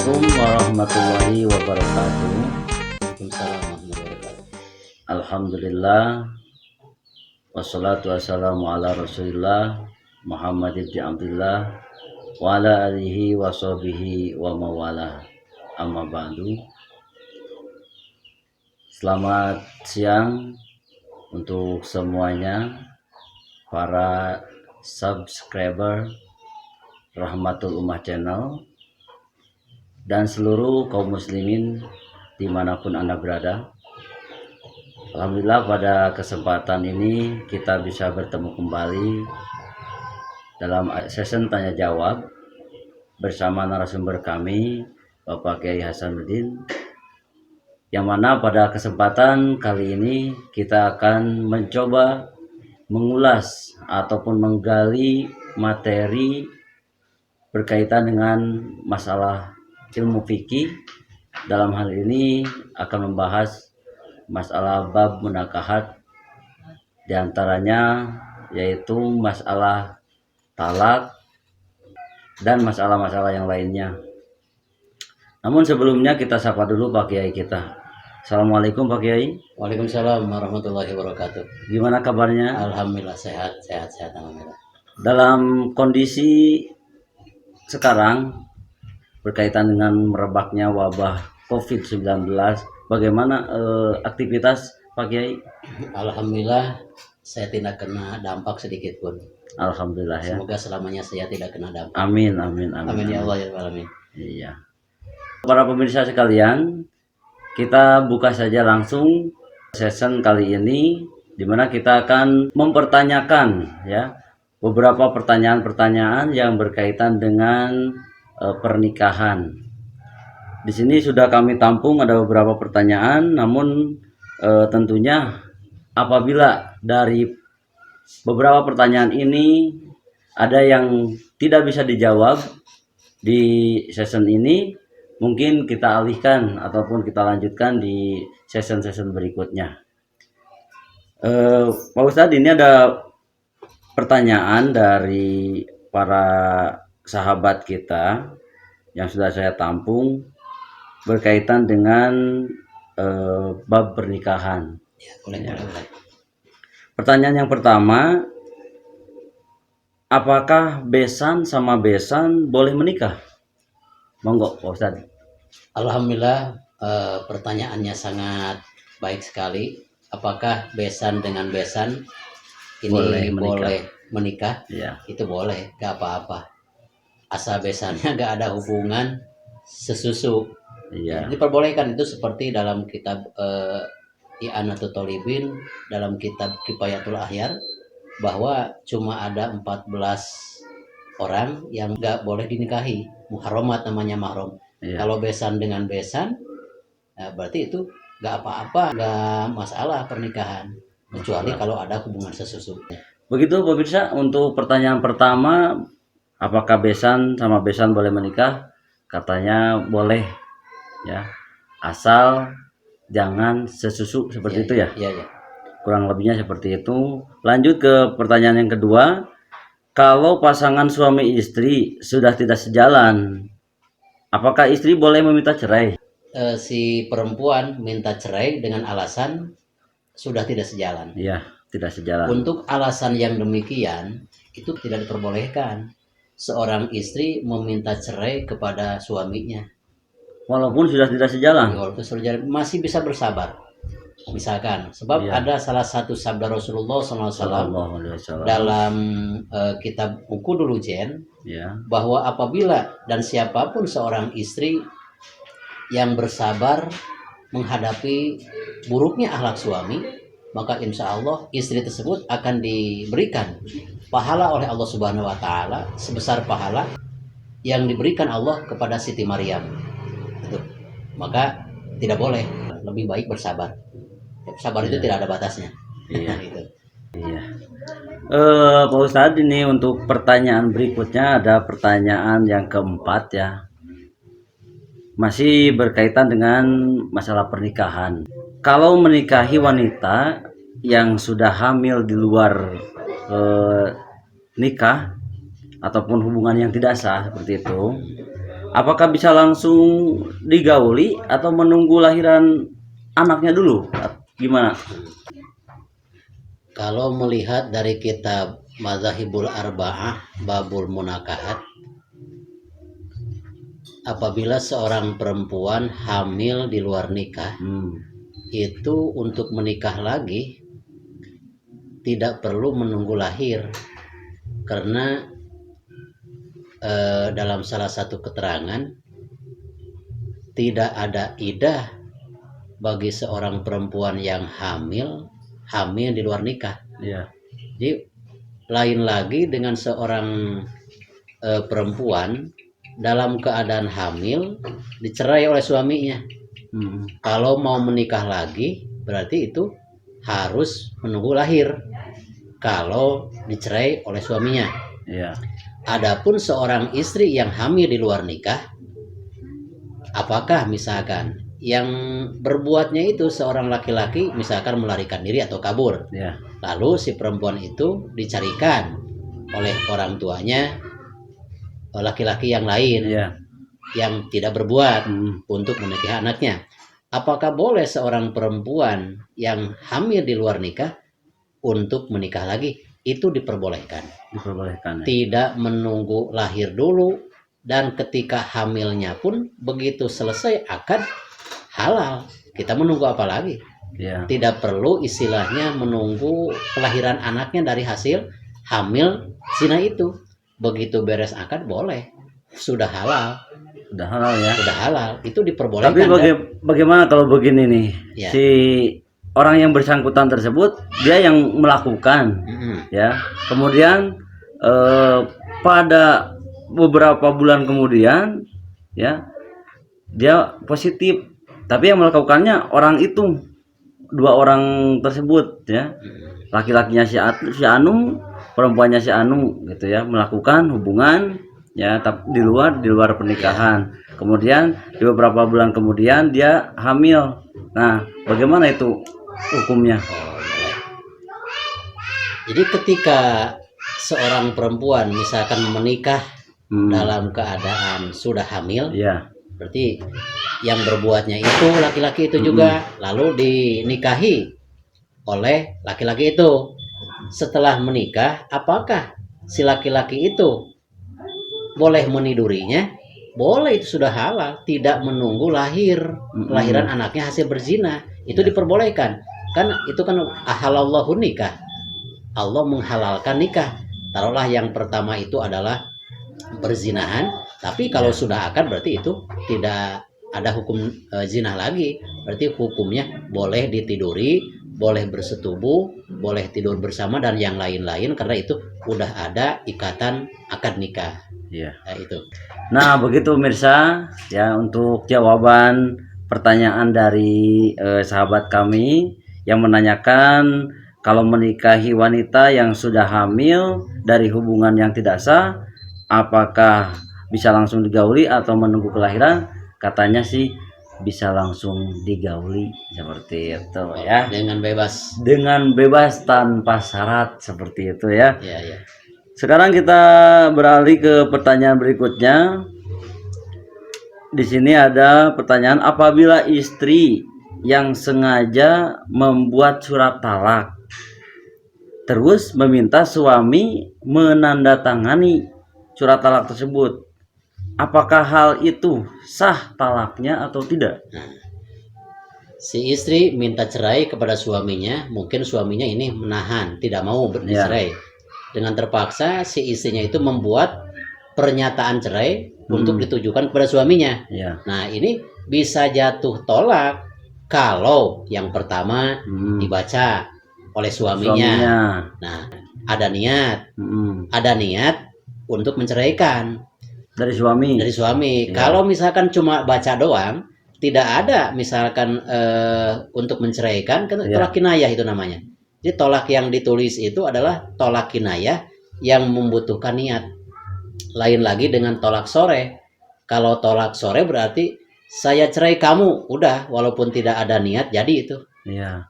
Assalamualaikum warahmatullahi wabarakatuh. Waalaikumsalam warahmatullahi wabarakatuh. Alhamdulillah, wassalatu wassalamu ala rasulillah Muhammad ibn Abdullah wa ala alihi wa sahbihi wa mawala, amma ba'du. Selamat siang untuk semuanya, para subscriber Rahmatul Ummah Channel dan seluruh kaum muslimin dimanapun Anda berada. Alhamdulillah, pada kesempatan ini kita bisa bertemu kembali dalam session tanya jawab bersama narasumber kami, Bapak Kiai Hasanuddin, yang mana pada kesempatan kali ini kita akan mencoba mengulas ataupun menggali materi berkaitan dengan masalah ilmu fikih. Dalam hal ini akan membahas masalah bab munakahat, diantaranya yaitu masalah talak dan masalah-masalah yang lainnya. Namun sebelumnya kita sapa dulu Pak Kiai kita. Assalamualaikum Pak Kiai. Waalaikumsalam warahmatullahi wabarakatuh. Gimana kabarnya? Alhamdulillah sehat alhamdulillah. Dalam kondisi sekarang berkaitan dengan merebaknya wabah COVID-19, bagaimana aktivitas Pak Kiai? Alhamdulillah saya tidak kena dampak sedikit pun. Alhamdulillah ya. Semoga selamanya saya tidak kena dampak. Amin amin amin. Amin ya Allah ya alamin. Iya. Para pemirsa sekalian, kita buka saja langsung session kali ini, di mana kita akan mempertanyakan ya beberapa pertanyaan-pertanyaan yang berkaitan dengan pernikahan. Di sini sudah kami tampung ada beberapa pertanyaan, namun tentunya apabila dari beberapa pertanyaan ini ada yang tidak bisa dijawab di session ini, mungkin kita alihkan ataupun kita lanjutkan di session-session berikutnya. Pak Ustadz, ini ada pertanyaan dari para sahabat kita yang sudah saya tampung berkaitan dengan bab pernikahan. Ya, boleh. Pertanyaan yang pertama, apakah besan sama besan boleh menikah? Monggo Pak Ustadz. Alhamdulillah, pertanyaannya sangat baik sekali. Apakah besan dengan besan ini boleh menikah? Ya. Itu boleh, gak apa-apa. Asal besannya gak ada hubungan sesusu. Iya. Diperbolehkan, itu seperti dalam kitab I'anatul Thalibin, dalam kitab Kifayatul Akhyar, bahwa cuma ada 14 orang yang gak boleh dinikahi, muharramat namanya, mahram. Iya. Kalau besan dengan besan, berarti itu gak apa-apa, gak masalah pernikahan, kecuali kalau ada hubungan sesusu. Begitu pemirsa, untuk pertanyaan pertama, apakah besan sama besan boleh menikah? Katanya boleh ya, asal jangan sesusu, seperti itu ya. Iya. Kurang lebihnya seperti itu. Lanjut ke pertanyaan yang kedua, kalau pasangan suami istri sudah tidak sejalan, apakah istri boleh meminta cerai? Si perempuan minta cerai dengan alasan sudah tidak sejalan. Iya, tidak sejalan. Untuk alasan yang demikian itu tidak diperbolehkan seorang istri meminta cerai kepada suaminya. Walaupun sudah tidak sejalan. Walaupun sudah sejalan, masih bisa bersabar. Misalkan, sebab ada salah satu sabda Rasulullah SAW dalam kitab Uqudul Jen, bahwa apabila dan siapapun seorang istri yang bersabar menghadapi buruknya akhlak suami, maka insya Allah istri tersebut akan diberikan pahala oleh Allah Subhanahu Wa Taala sebesar pahala yang diberikan Allah kepada Siti Maryam. Itu. Maka tidak boleh, lebih baik bersabar. Sabar itu tidak ada batasnya. Iya. Gitu. Iya. Pak Ustadz, ini untuk pertanyaan berikutnya ada pertanyaan yang keempat ya. Masih berkaitan dengan masalah pernikahan. Kalau menikahi wanita yang sudah hamil di luar nikah ataupun hubungan yang tidak sah seperti itu, apakah bisa langsung digauli atau menunggu lahiran anaknya dulu? Gimana? Kalau melihat dari kitab Madzhabul Arba'ah Babul Munakahat, apabila seorang perempuan hamil di luar nikah, itu untuk menikah lagi tidak perlu menunggu lahir, karena dalam salah satu keterangan tidak ada iddah bagi seorang perempuan yang hamil di luar nikah. Jadi lain lagi dengan seorang perempuan dalam keadaan hamil dicerai oleh suaminya. Kalau mau menikah lagi berarti itu harus menunggu lahir kalau dicerai oleh suaminya. Adapun seorang istri yang hamil di luar nikah, apakah misalkan yang berbuatnya itu seorang laki-laki misalkan melarikan diri atau kabur, lalu si perempuan itu dicarikan oleh orang tuanya laki-laki yang lain yang tidak berbuat untuk menikahi anaknya, apakah boleh seorang perempuan yang hamil di luar nikah untuk menikah lagi? Itu diperbolehkan. Tidak menunggu lahir dulu, dan ketika hamilnya pun begitu selesai akad halal. Kita menunggu apa lagi? Tidak perlu istilahnya menunggu kelahiran anaknya dari hasil hamil zina itu. Begitu beres akad boleh, sudah halal. Sudah halal ya. Sudah halal, itu diperbolehkan. Tapi bagaimana kalau begini nih, si orang yang bersangkutan tersebut dia yang melakukan, ya. Kemudian pada beberapa bulan kemudian, ya, dia positif. Tapi yang melakukannya orang itu, dua orang tersebut, ya. Laki-lakinya si Anu, perempuannya si Anu, gitu ya, melakukan hubungan, ya, tapi di luar pernikahan. Kemudian di beberapa bulan kemudian dia hamil. Nah, bagaimana itu hukumnya? Jadi ketika seorang perempuan misalkan menikah dalam keadaan sudah hamil, berarti yang berbuatnya itu laki-laki itu juga, lalu dinikahi oleh laki-laki itu. Setelah menikah, apakah si laki-laki itu boleh menidurinya? Boleh, itu sudah halal, tidak menunggu lahiran anaknya hasil berzina. Itu diperbolehkan. Kan itu kan ahalallahu nikah. Allah menghalalkan nikah. Taruhlah yang pertama itu adalah berzinahan, tapi kalau sudah akad berarti itu tidak ada hukum zina lagi. Berarti hukumnya boleh ditiduri, boleh bersetubuh, boleh tidur bersama dan yang lain-lain, karena itu udah ada ikatan akad nikah. Nah, itu. Nah, begitu Mirsa, ya, untuk jawaban pertanyaan dari sahabat kami yang menanyakan kalau menikahi wanita yang sudah hamil dari hubungan yang tidak sah, apakah bisa langsung digauli atau menunggu kelahiran? Katanya sih bisa langsung digauli, seperti itu ya. Dengan bebas tanpa syarat, seperti itu ya. Sekarang kita beralih ke pertanyaan berikutnya. Di sini ada pertanyaan, apabila istri yang sengaja membuat surat talak terus meminta suami menandatangani surat talak tersebut, apakah hal itu sah talaknya atau tidak? Si istri minta cerai kepada suaminya, mungkin suaminya ini menahan, tidak mau bercerai. Dengan terpaksa si istrinya itu membuat pernyataan cerai untuk ditujukan kepada suaminya. Nah, ini bisa jatuh tolak kalau yang pertama dibaca oleh suaminya. Nah, ada niat untuk menceraikan dari suami. Kalau misalkan cuma baca doang, tidak ada misalkan untuk menceraikan, kan tolak kinayah itu namanya. Jadi tolak yang ditulis itu adalah tolak kinayah yang membutuhkan niat. Lain lagi dengan tolak sore. Kalau tolak sore berarti saya cerai kamu, udah, walaupun tidak ada niat jadi itu.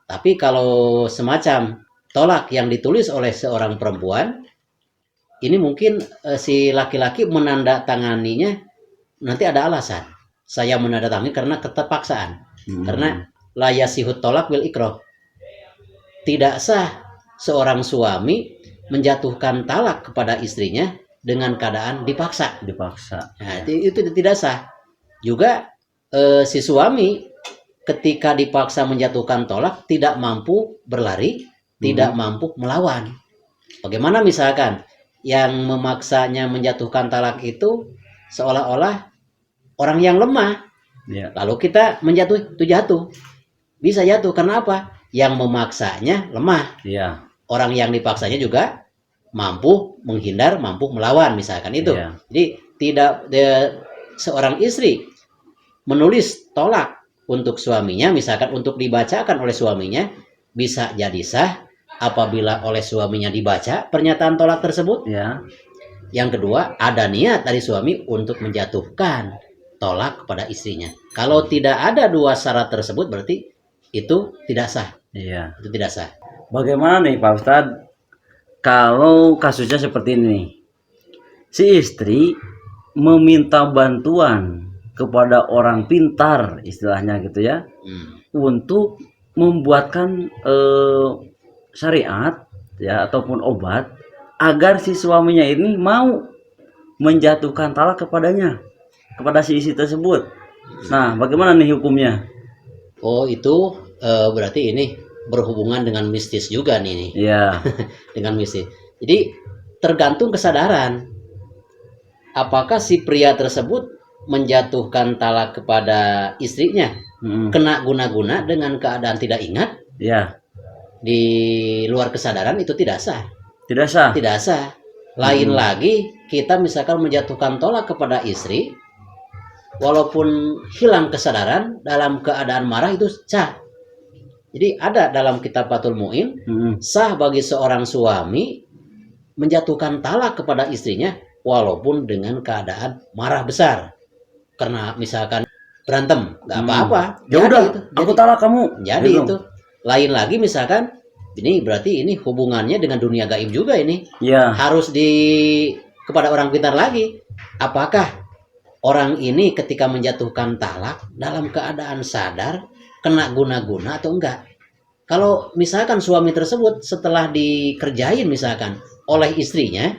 Tapi kalau semacam tolak yang ditulis oleh seorang perempuan, ini mungkin si laki-laki menandatanganinya nanti ada alasan. Saya menandatangani karena keterpaksaan. Karena la yasihut tolak bil ikrah. Tidak sah seorang suami menjatuhkan talak kepada istrinya dengan keadaan dipaksa. Nah, itu tidak sah. Juga si suami ketika dipaksa menjatuhkan tolak tidak mampu berlari, tidak mampu melawan. Bagaimana misalkan yang memaksanya menjatuhkan talak itu seolah-olah orang yang lemah. Lalu kita menjatuh, itu jatuh. Bisa jatuh karena apa? Yang memaksanya lemah. Orang yang dipaksanya juga mampu menghindar, mampu melawan misalkan itu. Jadi tidak seorang istri menulis tolak untuk suaminya, misalkan untuk dibacakan oleh suaminya, bisa jadi sah apabila oleh suaminya dibaca pernyataan tolak tersebut. Yang kedua, ada niat dari suami untuk menjatuhkan tolak kepada istrinya. Kalau tidak ada dua syarat tersebut, berarti itu tidak sah. Itu tidak sah. Bagaimana nih Pak Ustadz kalau kasusnya seperti ini? Si istri meminta bantuan kepada orang pintar, istilahnya gitu ya, untuk membuatkan syariat ya ataupun obat agar si suaminya ini mau menjatuhkan talak kepadanya, kepada si istri tersebut. Nah, bagaimana nih hukumnya? Oh, itu berarti ini berhubungan dengan mistis juga nih. Dengan mistis. Jadi tergantung kesadaran. Apakah si pria tersebut menjatuhkan talak kepada istrinya kena guna-guna dengan keadaan tidak ingat? Di luar kesadaran itu tidak sah. Tidak sah. Lain lagi kita misalkan menjatuhkan tolak kepada istri walaupun hilang kesadaran dalam keadaan marah, itu sah. Jadi ada dalam kitab Fathul Mu'in, sah bagi seorang suami menjatuhkan talak kepada istrinya walaupun dengan keadaan marah besar. Karena misalkan berantem, nggak apa-apa. Ya udah, aku talak kamu. Jadi itu. Lain lagi misalkan, ini berarti ini hubungannya dengan dunia gaib juga ini. Harus kepada orang pintar lagi. Apakah orang ini ketika menjatuhkan talak dalam keadaan sadar, kena guna-guna atau enggak? Kalau misalkan suami tersebut setelah dikerjain misalkan oleh istrinya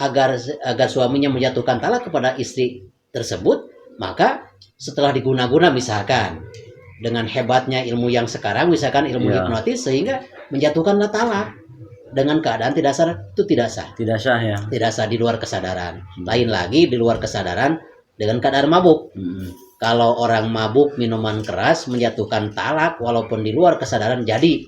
agar suaminya menjatuhkan talak kepada istri tersebut, maka setelah diguna-guna misalkan dengan hebatnya ilmu yang sekarang, misalkan ilmu hipnotis, sehingga menjatuhkanlah talak dengan keadaan tidak sadar, itu tidak sah. Tidak sah di luar kesadaran. Lain lagi di luar kesadaran dengan keadaan mabuk. Kalau orang mabuk minuman keras menjatuhkan talak walaupun di luar kesadaran, jadi.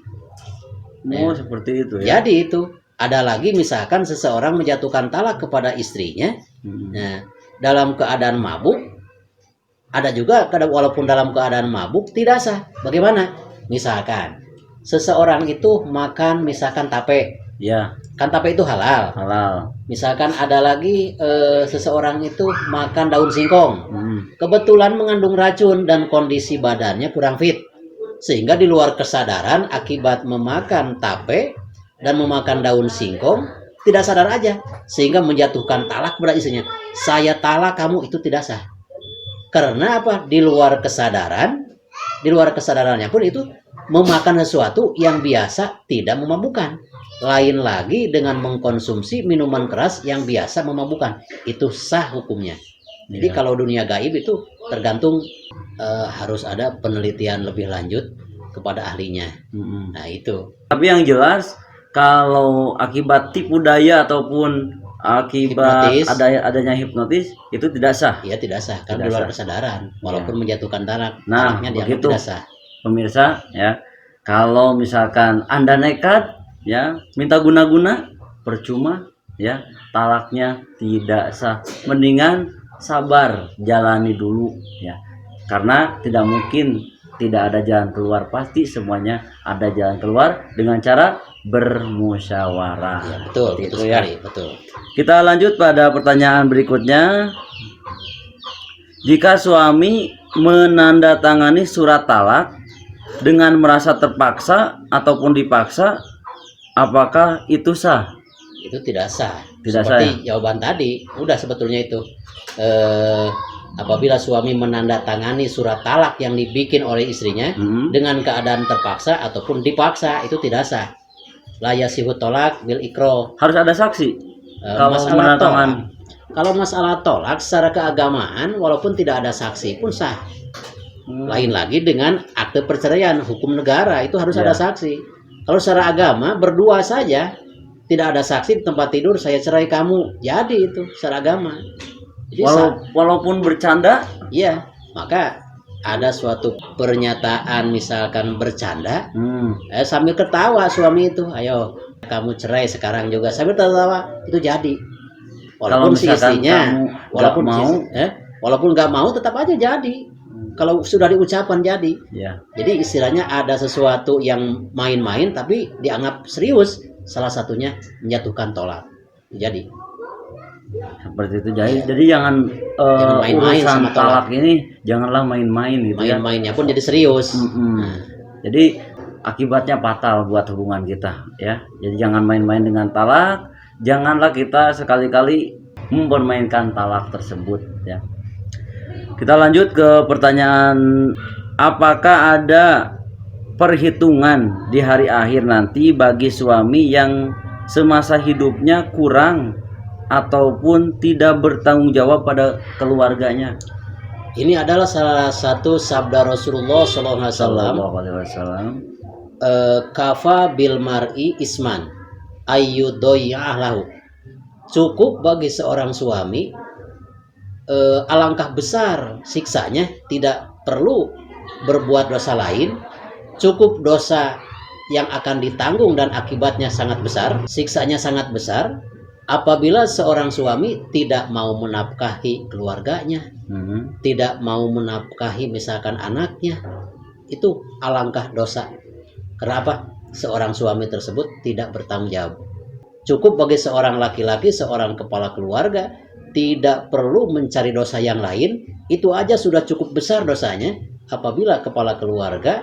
Seperti itu ya. Jadi itu. Ada lagi misalkan seseorang menjatuhkan talak kepada istrinya, nah, dalam keadaan mabuk. Ada juga walaupun dalam keadaan mabuk tidak sah. Bagaimana? Misalkan seseorang itu makan misalkan tape. Kan tape itu halal. Misalkan ada lagi seseorang itu makan daun singkong. Kebetulan mengandung racun dan kondisi badannya kurang fit. Sehingga di luar kesadaran akibat memakan tape dan memakan daun singkong, tidak sadar aja. Sehingga menjatuhkan talak kepada istrinya. Saya talak kamu, itu tidak sah. Karena apa? Di luar kesadarannya pun itu memakan sesuatu yang biasa tidak memabukkan. Lain lagi dengan mengkonsumsi minuman keras yang biasa memabukkan. Itu sah hukumnya. Jadi kalau dunia gaib itu tergantung, harus ada penelitian lebih lanjut kepada ahlinya. Nah itu. Tapi yang jelas kalau akibat tipu daya ataupun akibat adanya hipnotis itu tidak sah. Iya tidak sah karena di luar kesadaran walaupun menjatuhkan talak. Nah begitu tidak sah. Pemirsa ya, kalau misalkan Anda nekat ya minta guna-guna, percuma ya, talaknya tidak sah. Mendingan sabar, jalani dulu ya, karena tidak mungkin tidak ada jalan keluar. Pasti semuanya ada jalan keluar dengan cara bermusyawarah. Ya, betul sekali, betul. Kita lanjut pada pertanyaan berikutnya. Jika suami menandatangani surat talak dengan merasa terpaksa ataupun dipaksa, apakah itu sah? Itu tidak sah. Tidak seperti sah. Jawaban tadi, udah sebetulnya itu apabila suami menandatangani surat talak yang dibikin oleh istrinya dengan keadaan terpaksa ataupun dipaksa, itu tidak sah. La yasihu tolak bil ikro. Harus ada saksi. Kalau masalah tolak, kalau masalah tolak secara keagamaan, walaupun tidak ada saksi pun sah. Lain lagi dengan akte perceraian, hukum negara itu harus ada saksi. Kalau secara agama berdua saja, tidak ada saksi di tempat tidur, saya cerai kamu, jadi itu secara agama. Jadi walaupun bercanda, iya, maka ada suatu pernyataan misalkan bercanda, sambil ketawa suami itu, ayo kamu cerai sekarang juga, sambil tertawa, itu jadi. Walaupun si istrinya, walaupun nggak mau, tetap aja jadi. Kalau sudah diucapkan jadi. Ya. Jadi istilahnya ada sesuatu yang main-main tapi dianggap serius. Salah satunya menjatuhkan tolak. Jadi seperti itu. Jadi jangan main-main sama talak ini, janganlah main-main gitu. Main-mainnya pun jadi serius. Jadi akibatnya fatal buat hubungan kita, ya. Jadi jangan main-main dengan talak. Janganlah kita sekali-kali mempermainkan talak tersebut, ya. Kita lanjut ke pertanyaan, apakah ada perhitungan di hari akhir nanti bagi suami yang semasa hidupnya kurang ataupun tidak bertanggung jawab pada keluarganya? Ini adalah salah satu sabda Rasulullah SAW. Kafa bil mar'i isman ayyudoya'ah lahu. Cukup bagi seorang suami, alangkah besar siksanya, tidak perlu berbuat dosa lain. Cukup dosa yang akan ditanggung dan akibatnya sangat besar, siksanya sangat besar, apabila seorang suami tidak mau menafkahi keluarganya, tidak mau menafkahi misalkan anaknya. Itu alangkah dosa. Kenapa? Seorang suami tersebut tidak bertanggung jawab. Cukup bagi seorang laki-laki, seorang kepala keluarga, tidak perlu mencari dosa yang lain. Itu aja sudah cukup besar dosanya apabila kepala keluarga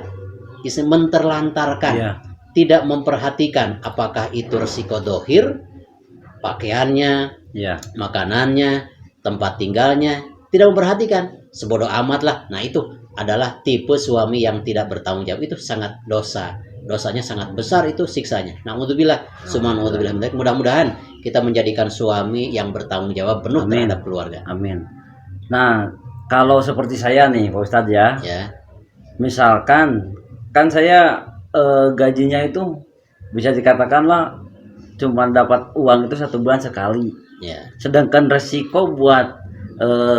menterlantarkan, tidak memperhatikan apakah itu resiko dohir, pakaiannya, makanannya, tempat tinggalnya, tidak memperhatikan, sebodoh amat lah. Nah, itu adalah tipe suami yang tidak bertanggung jawab. Itu sangat dosa, dosanya sangat besar, itu siksanya. Na'udzubillah, subhanallah. Mudah-mudahan kita menjadikan suami yang bertanggung jawab penuh terhadap keluarga. Amin. Nah, kalau seperti saya nih Pak Ustadz, ya, misalkan kan saya gajinya itu bisa dikatakanlah cuma dapat uang itu 1 bulan sekali, sedangkan resiko buat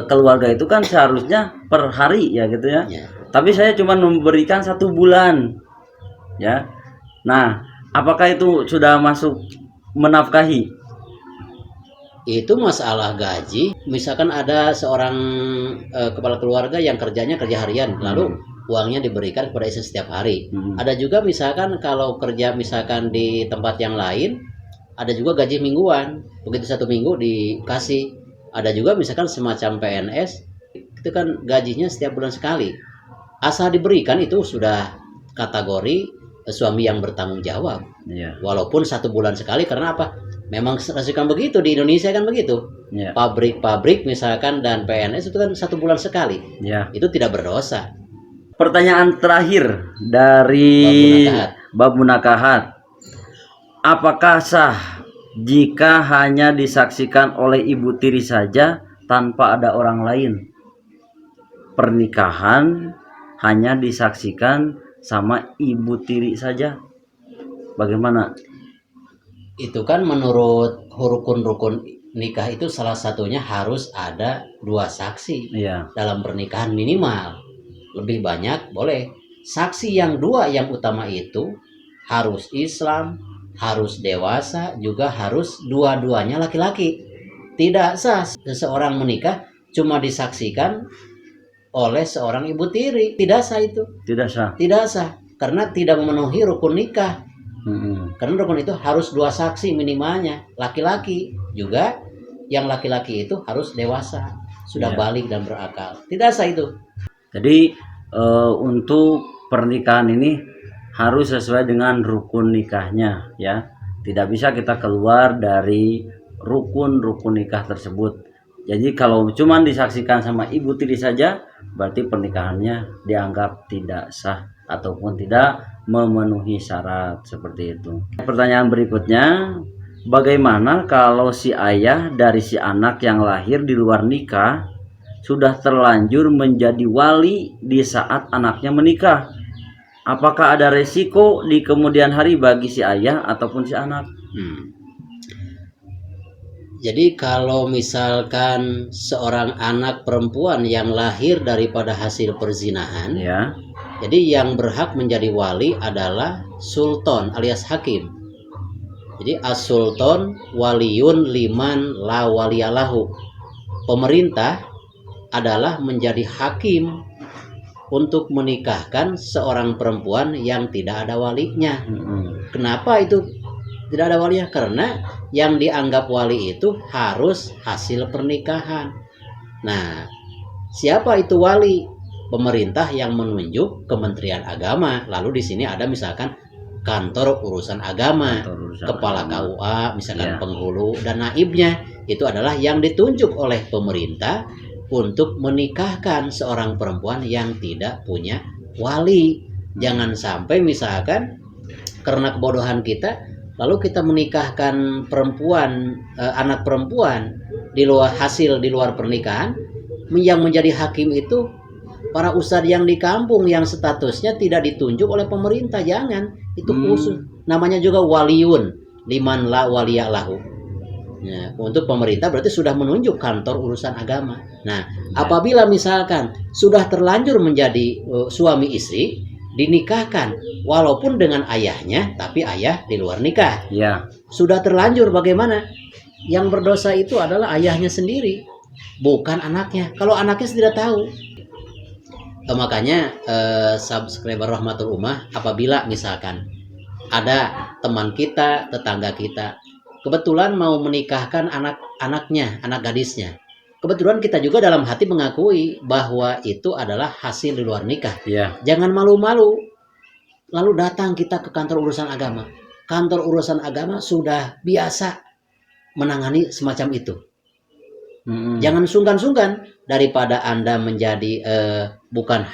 keluarga itu kan seharusnya per hari, ya gitu, ya. Tapi saya cuma memberikan 1 bulan, ya. Nah, apakah itu sudah masuk menafkahi? Itu masalah gaji. Misalkan ada seorang kepala keluarga yang kerjanya kerja harian, lalu uangnya diberikan kepada istri setiap hari. Ada juga misalkan kalau kerja misalkan di tempat yang lain, ada juga gaji mingguan, begitu 1 minggu dikasih. Ada juga misalkan semacam PNS, itu kan gajinya setiap bulan sekali. Asal diberikan itu sudah kategori suami yang bertanggung jawab. Walaupun 1 bulan sekali, karena apa? Memang kan begitu, di Indonesia kan begitu. Pabrik-pabrik misalkan dan PNS itu kan 1 bulan sekali. Itu tidak berdosa. Pertanyaan terakhir dari bab munakahat. Apakah sah jika hanya disaksikan oleh ibu tiri saja tanpa ada orang lain? Pernikahan hanya disaksikan sama ibu tiri saja, bagaimana? Itu kan menurut rukun-rukun nikah itu salah satunya harus ada 2 saksi dalam pernikahan minimal. Lebih banyak boleh. Saksi yang 2 yang utama itu harus Islam, harus dewasa, juga harus dua-duanya laki-laki. Tidak sah seseorang menikah cuma disaksikan oleh seorang ibu tiri. Tidak sah itu. Tidak sah. Karena tidak memenuhi rukun nikah. Karena rukun itu harus 2 saksi minimalnya. Laki-laki juga, yang laki-laki itu harus dewasa, sudah balik dan berakal. Tidak sah itu. Jadi untuk pernikahan ini harus sesuai dengan rukun nikahnya, ya. Tidak bisa kita keluar dari rukun nikah tersebut. Jadi kalau cuma disaksikan sama ibu tiri saja, berarti pernikahannya dianggap tidak sah ataupun tidak memenuhi syarat seperti itu. Pertanyaan berikutnya, bagaimana kalau si ayah dari si anak yang lahir di luar nikah sudah terlanjur menjadi wali di saat anaknya menikah? Apakah ada resiko di kemudian hari bagi si ayah ataupun si anak? Jadi kalau misalkan seorang anak perempuan yang lahir daripada hasil perzinahan, Ya. jadi yang berhak menjadi wali adalah sultan alias hakim. Jadi as-sultan waliyun liman la waliyalahu. Pemerintah adalah menjadi hakim untuk menikahkan seorang perempuan yang tidak ada walinya. Kenapa itu tidak ada walinya? Karena yang dianggap wali itu harus hasil pernikahan. Nah, siapa itu wali? Pemerintah yang menunjuk Kementerian Agama. Lalu di sini ada misalkan kantor urusan agama, kepala KUA, misalkan penghulu dan naibnya. Itu adalah yang ditunjuk oleh pemerintah untuk menikahkan seorang perempuan yang tidak punya wali. Jangan sampai misalkan karena kebodohan kita, lalu kita menikahkan perempuan, anak perempuan di luar pernikahan, yang menjadi hakim itu para ustadz yang di kampung yang statusnya tidak ditunjuk oleh pemerintah. Jangan, itu khusus. Namanya juga waliun liman la waliyalahu. Nah, untuk pemerintah berarti sudah menunjuk kantor urusan agama. Nah, apabila misalkan sudah terlanjur menjadi suami istri, dinikahkan walaupun dengan ayahnya, tapi ayah di luar nikah. Sudah terlanjur, bagaimana? Yang berdosa itu adalah ayahnya sendiri, bukan anaknya. Kalau anaknya tidak tahu. Makanya subscriber Rahmatul Ummah, apabila misalkan ada teman kita, tetangga kita kebetulan mau menikahkan anak-anaknya, anak gadisnya, kebetulan kita juga dalam hati mengakui bahwa itu adalah hasil di luar nikah. Jangan malu-malu lalu datang kita ke kantor urusan agama. Kantor urusan agama sudah biasa menangani semacam itu. Jangan sungkan-sungkan. Daripada Anda menjadi bukan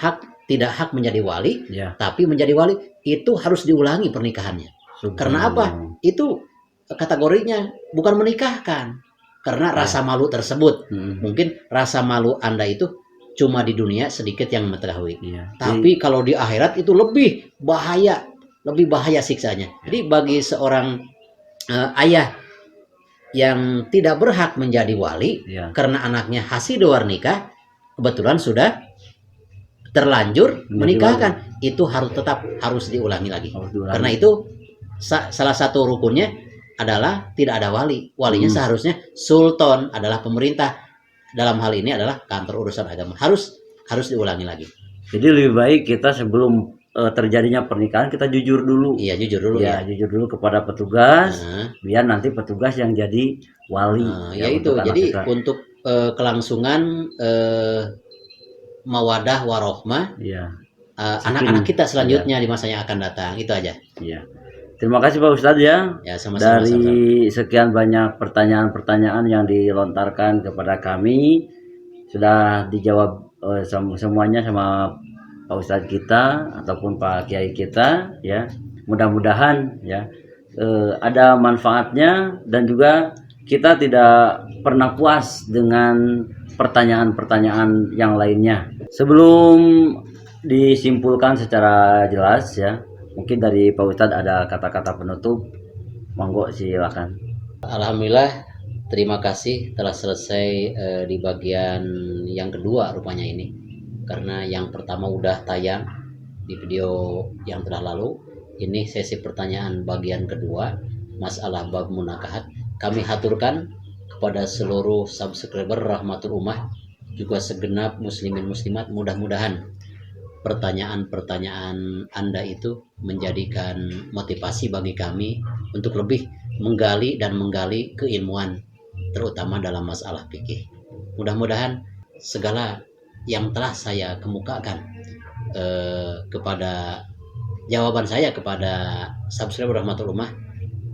tidak hak menjadi wali, tapi menjadi wali, itu harus diulangi pernikahannya. Karena apa? Itu kategorinya bukan menikahkan. Karena rasa malu tersebut. Mungkin rasa malu Anda itu cuma di dunia sedikit yang mengetahui. Tapi kalau di akhirat itu lebih bahaya siksanya. Jadi bagi seorang ayah yang tidak berhak menjadi wali karena anaknya hasil luar nikah, kebetulan sudah terlanjur menikahkan, itu harus diulangi lagi. Karena itu salah satu rukunnya adalah tidak ada wali. Walinya seharusnya sultan, adalah pemerintah. Dalam hal ini adalah kantor urusan agama. Harus diulangi lagi. Jadi lebih baik kita sebelum terjadinya pernikahan kita jujur dulu. Jujur dulu. Jujur dulu kepada petugas, biar nanti petugas yang jadi wali. Itu. Jadi kita, untuk kelangsungan mawadah warohmah anak-anak kita selanjutnya di masa yang akan datang. Itu aja. Terima kasih Pak Ustadz sama-sama, dari sekian banyak pertanyaan-pertanyaan yang dilontarkan kepada kami, sudah dijawab semuanya sama Pak Ustadz kita ataupun Pak Kiai kita. Mudah-mudahan ada manfaatnya, dan juga kita tidak pernah puas dengan pertanyaan-pertanyaan yang lainnya. Sebelum disimpulkan secara jelas, mungkin dari Pak Ustadz ada kata-kata penutup, monggo silakan. Alhamdulillah, terima kasih telah selesai di bagian yang kedua rupanya ini. Karena yang pertama udah tayang di video yang telah lalu. Ini sesi pertanyaan bagian kedua, masalah bab munakahat. Kami haturkan kepada seluruh subscriber Rahmatul Ummah, juga segenap muslimin muslimat, mudah-mudahan pertanyaan-pertanyaan Anda itu menjadikan motivasi bagi kami untuk lebih menggali keilmuan, terutama dalam masalah fikih. Mudah-mudahan segala yang telah saya kemukakan kepada jawaban saya kepada subscriber Rahmatul Ummah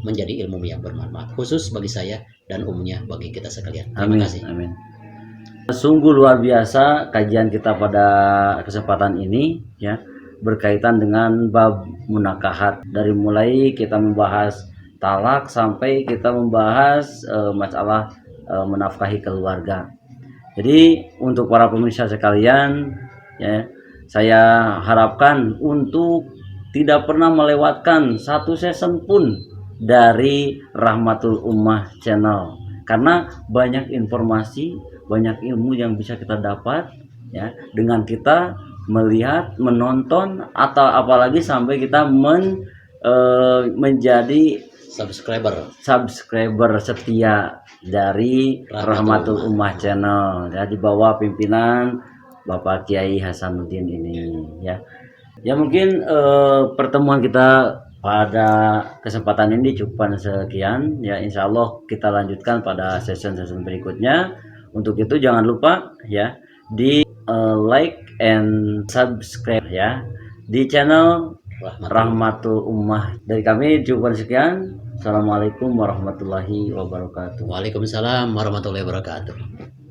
menjadi ilmu yang bermanfaat, khusus bagi saya dan umumnya bagi kita sekalian. Terima kasih. Amin. Sungguh luar biasa kajian kita pada kesempatan ini ya, berkaitan dengan bab munakahat. Dari mulai kita membahas talak sampai kita membahas masalah menafkahi keluarga. Jadi untuk para pemirsa sekalian ya, saya harapkan untuk tidak pernah melewatkan satu season pun dari Rahmatul Ummah Channel, karena banyak informasi, banyak ilmu yang bisa kita dapat ya dengan kita melihat, menonton, atau apalagi sampai kita menjadi subscriber setia dari Rahmatul Ummah Channel ya, di bawah pimpinan Bapak Kiai Hasanuddin ini ya. Ya mungkin pertemuan kita pada kesempatan ini cukup sekian ya. Insya Allah kita lanjutkan pada session-session berikutnya. Untuk itu jangan lupa ya di like and subscribe ya di channel Rahmatul Ummah. Dari kami cukup sekian. Assalamualaikum warahmatullahi wabarakatuh. Waalaikumsalam warahmatullahi wabarakatuh.